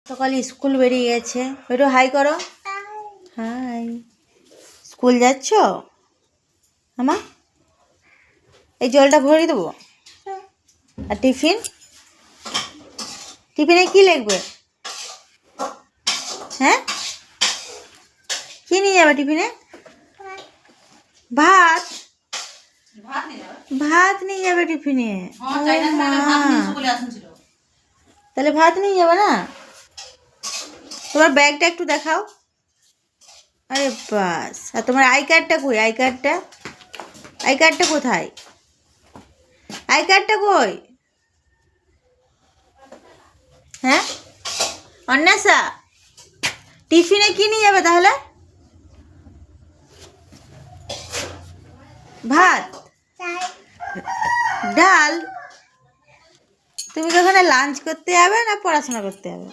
সকালে স্কুল বেরিয়ে গেছে, একটু হাই করো। হাই। স্কুল যাচ্ছ আমা? এই জলটা ভরে দেবো। আর টিফিন, টিফিনে কি লিখবে? হ্যাঁ, কি নিয়ে যাবে টিফিনে? ভাত। ভাত নিয়ে যাবে টিফিনে? তাহলে ভাত নিয়ে যাবে না? তোমার ব্যাগটা একটু দেখাও। আরে বাস, আর তোমার আই কার্ডটা কই? আই কার্ডটা, আই কার্ডটা কোথায়? আই কার্ডটা কই? হ্যাঁ অন্বেষা, টিফিনে কি নিয়ে যাবে তাহলে? ভাত, ডাল। তুমি কি ওখানে লাঞ্চ করতে যাবে না পড়াশোনা করতে যাবে?